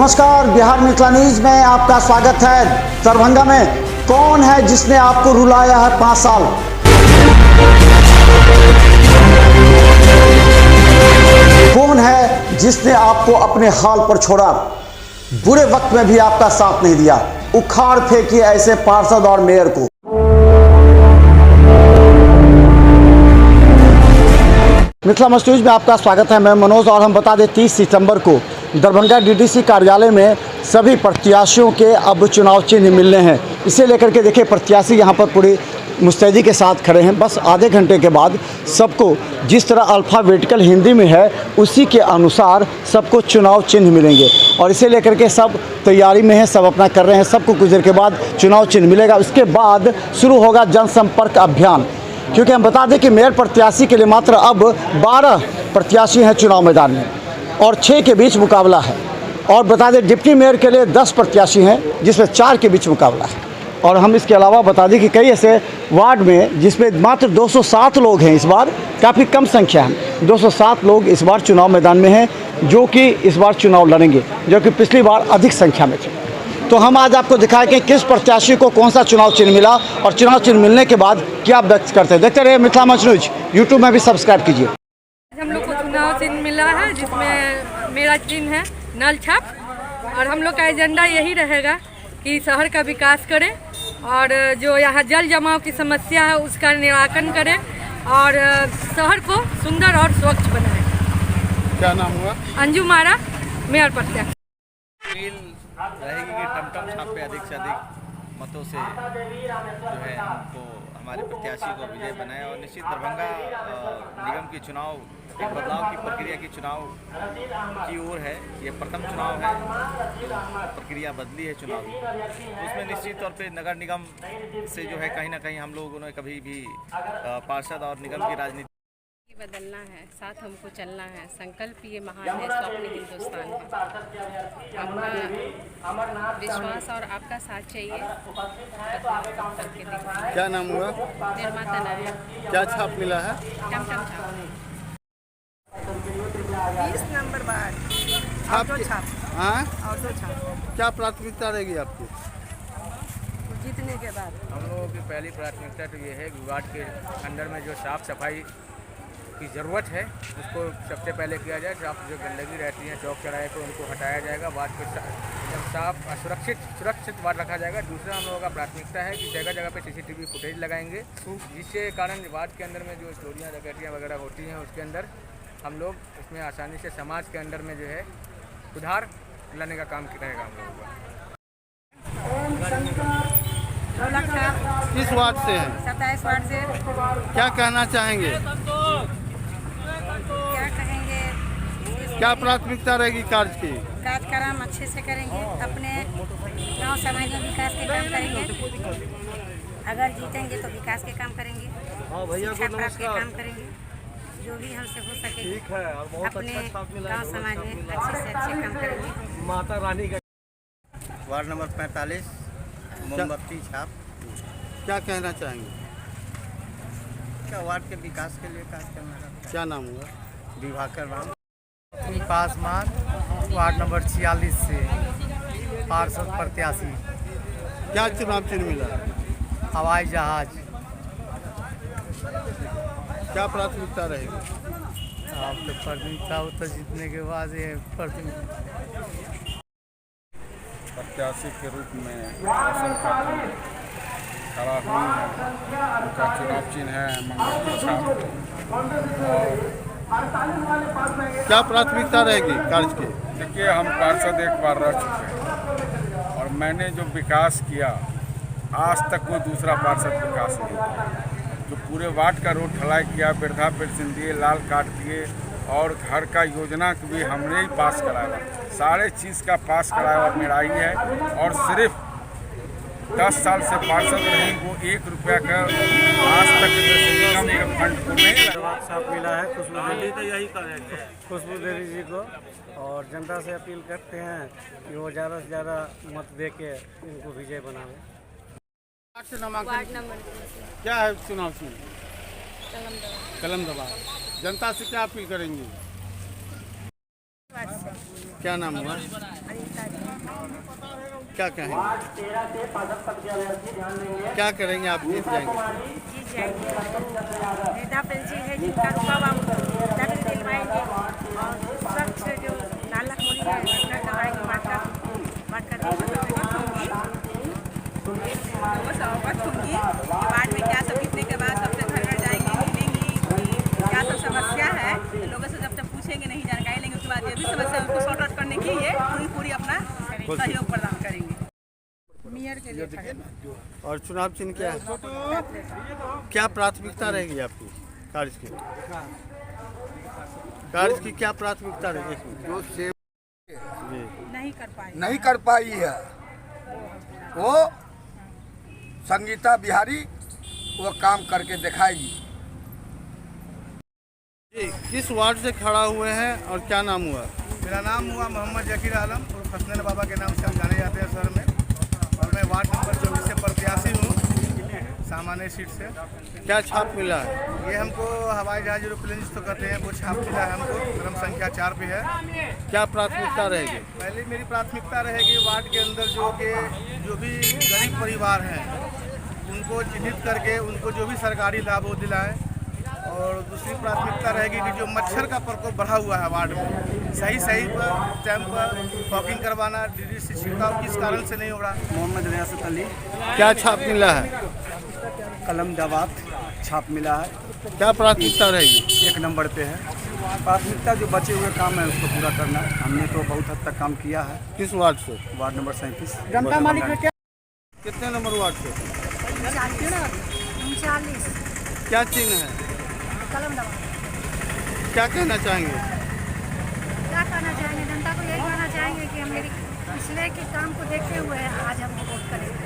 नमस्कार, बिहार मिथिला न्यूज में आपका स्वागत है। दरभंगा में कौन है जिसने आपको रुलाया है 5 साल? कौन है जिसने आपको अपने हाल पर छोड़ा? बुरे वक्त में भी आपका साथ नहीं दिया। उखाड़ फेंकिए ऐसे पार्षद और मेयर को। मिथिला न्यूज में आपका स्वागत है। मैं मनोज और हम बता दें 30 सितंबर को दरभंगा डीडीसी कार्यालय में सभी प्रत्याशियों के अब चुनाव चिन्ह मिलने हैं। इसे लेकर के देखिए प्रत्याशी यहां पर पूरी मुस्तैदी के साथ खड़े हैं। बस आधे घंटे के बाद सबको जिस तरह अल्फ़ाबेटिकल हिंदी में है उसी के अनुसार सबको चुनाव चिन्ह मिलेंगे और इसे लेकर के सब तैयारी में हैं, सब अपना कर रहे हैं। सबको कुछ देर के बाद चुनाव चिन्ह मिलेगा। उसके बाद शुरू होगा जनसंपर्क अभियान, क्योंकि हम बता दें कि मेयर प्रत्याशी के लिए मात्र अब 12 प्रत्याशी हैं चुनाव मैदान में और 6 के बीच मुकाबला है। और बता दें डिप्टी मेयर के लिए 10 प्रत्याशी हैं जिसमें 4 के बीच मुकाबला है। और हम इसके अलावा बता दें कि कई ऐसे वार्ड में जिसमें मात्र 207 लोग हैं, इस बार काफ़ी कम संख्या है। 207 लोग इस बार चुनाव मैदान में हैं जो कि इस बार चुनाव लड़ेंगे, जो कि पिछली बार अधिक संख्या में थे। तो हम आज आपको दिखाएं कि किस प्रत्याशी को कौन सा चुनाव चिन्ह मिला और चुनाव चिन्ह मिलने के बाद क्या व्यक्त करते हैं। देखते रहिए मिथिला न्यूज। यूट्यूब में भी सब्सक्राइब कीजिए। हम लोग को चुनाव चिन्ह मिला है जिसमें मेरा चिन्ह है नल छाप, और हम लोग का एजेंडा यही रहेगा कि शहर का विकास करें और जो यहाँ जल जमाव की समस्या है उसका निराकरण करें और शहर को सुंदर और स्वच्छ बनाएं। क्या नाम हुआ? अंजू मारा, मेयर प्रत्याशी। रहेगी कि टमटम छाप पे अधिक से अधिक मतों से जो है हमको हमारे प्रत्याशी को विजय बनाए और निश्चित दरभंगा निगम की चुनाव एक बदलाव की प्रक्रिया की चुनाव की ओर है। ये प्रथम चुनाव है, प्रक्रिया बदली है चुनाव की, उसमें निश्चित तौर पे नगर निगम से जो है कहीं ना कहीं हम लोगों ने कभी भी पार्षद और निगम की राजनीति बदलना है, साथ हमको चलना है। संकल्प ये महान है, स्वप्न हिंदुस्तान है। आपका विश्वास और आपका साथ चाहिए। क्या नाम हुआ? निर्माता नाम क्या छाप मिला है? टमटम छाप। 20 नंबर वार्ड ऑटो छाप। हाँ, ऑटो छाप क्या प्राथमिकता रहेगी आपकी? जीतने के बाद हम लोगों की पहली प्राथमिकता तो ये है कि वार्ड के अंदर में जो साफ सफाई की ज़रूरत है उसको सबसे पहले किया जाए। जो गंदगी रहती है चौक चौराहे पे उनको हटाया जाएगा। वार्ड को एकदम साफ सुरक्षित वार्ड रखा जाएगा। दूसरा हम लोगों का प्राथमिकता है कि जगह जगह पे CCTV फुटेज लगाएंगे, जिसके कारण वार्ड के अंदर में जो चोरियाँ डकैतियाँ वगैरह होती हैं उसके अंदर हम लोग इसमें आसानी से समाज के अंदर में जो है सुधार लाने का काम रहेगा हम लोगों का। किस वार्ड से हैं? 27 वार्ड से। क्या कहना चाहेंगे? क्या कहेंगे? क्या प्राथमिकता रहेगी कार्य की? कार्यक्रम अच्छे से करेंगे, अपने गांव समाज में विकास के काम करेंगे। अगर जीतेंगे तो विकास के काम करेंगे, शिक्षा प्राप्त के काम करेंगे, जो भी हमसे हो सके अपने गांव समाज में अच्छे से अच्छे काम करेंगे। माता रानी का वार्ड नंबर 45 मोमबत्ती छाप। क्या कहना चाहेंगे? क्या वार्ड के विकास के लिए कार्य करना है। क्या नाम हुआ? दिवाकर राम। पासवान, वार्ड नंबर 46 से पार्षद प्रत्याशी। क्या चुनाव चिन्ह मिला? हवाई जहाज। क्या प्राथमिकता रहेगी? आप तो प्राथमिकता हो तो जीतने के बाद ये प्रत्याशी के रूप में खड़ा हुई है। उनका चुनाव चिन्ह है मोमबत्ती छाप। और क्या प्राथमिकता रहेगी कार्य की? देखिए, हम पार्षद एक बार रह चुके हैं और मैंने जो विकास किया आज तक कोई दूसरा पार्षद विकास नहीं किया। जो पूरे वार्ड का रोड ढलाई किया, वृद्धा पेंशन दिए, लाल कार्ड दिए और घर का योजना भी हमने ही पास कराया। सारे चीज़ का पास कराया और मेरा ही है। और सिर्फ 10 साल से पार्षद रही, वो 1 रुपया का आज तक निगम के फंड को नहीं साफ मिला है। खुशबू देवी जी को और जनता से अपील करते हैं कि वो ज़्यादा से ज़्यादा मत दे के इनको विजय बनावे। वार्ड नंबर क्या है चुनाव चिन्ह? कलम दबा। जनता से क्या अपील करेंगी? क्या नाम हुआ? क्या कहेंगे? क्या करेंगे आप जीत जाएंगे? जीत जाएंगे। नेता पेंसी है जिनका रुका हुआ दर्द दिलवाएंगे और स्वच्छ जो नाला खोली है उसका दवाएंगे बांट कर दूंगी वार्ड में क्या सब जीतने के बाद सबसे घर घर जाएंगे, मिलेंगी क्या सब समस्या है, लोगों से जब तक पूछेंगे नहीं जानकारी लेंगे उसके बाद ये भी समस्या उनको सॉर्ट आउट करने के लिए पूरी अपना सहयोग प्रदान करेंगे। मेयर के लिए और चुनाव चिन्ह क्या है? क्या प्राथमिकता रहेगी आपकी कार्य की? कार्य की क्या प्राथमिकता रहेगी? जो सेवा नहीं कर पाई है वो संगीता बिहारी वो काम करके दिखाएगी। जी, किस वार्ड से खड़ा हुए हैं और क्या नाम हुआ? मेरा नाम हुआ मोहम्मद जकीर आलम और हसनैन बाबा के नाम से हम जाने जाते हैं शहर में, और मैं वार्ड नंबर 24 से प्रत्याशी हूँ सामान्य सीट से। क्या छाप मिला है? ये हमको हवाई जहाज एरोप्लेन जिसको कहते हैं वो छाप मिला है हमको, क्रम संख्या 4 पे है। क्या प्राथमिकता रहेगी? पहले मेरी प्राथमिकता रहेगी वार्ड के अंदर जो भी गरीब परिवार हैं उनको चिन्हित करके उनको जो भी सरकारी लाभ वो दिलाएं, और दूसरी प्राथमिकता रहेगी कि जो मच्छर का प्रकोप बढ़ा हुआ है वार्ड में सही पर टाइम पर वॉकिंग करवाना, DDC छिड़काव किस कारण से नहीं हो रहा। मोहम्मद रियासत अली। क्या छाप मिला है? कलम दवात छाप मिला है। क्या प्राथमिकता रहेगी? 1 नंबर पे है प्राथमिकता। जो बचे हुए काम है उसको पूरा करना। हमने तो बहुत हद तक काम किया है। किस वार्ड से? Ward number 37। जनता मालिक में क्या कितने नंबर वार्ड से? 39। क्या चिन्ह है? कलम दवा। क्या कहना चाहेंगे? क्या कहना चाहेंगे? जनता को यही कहना चाहेंगे कि हम मेरी पिछले के काम को देखते हुए आज हम वोट करेंगे।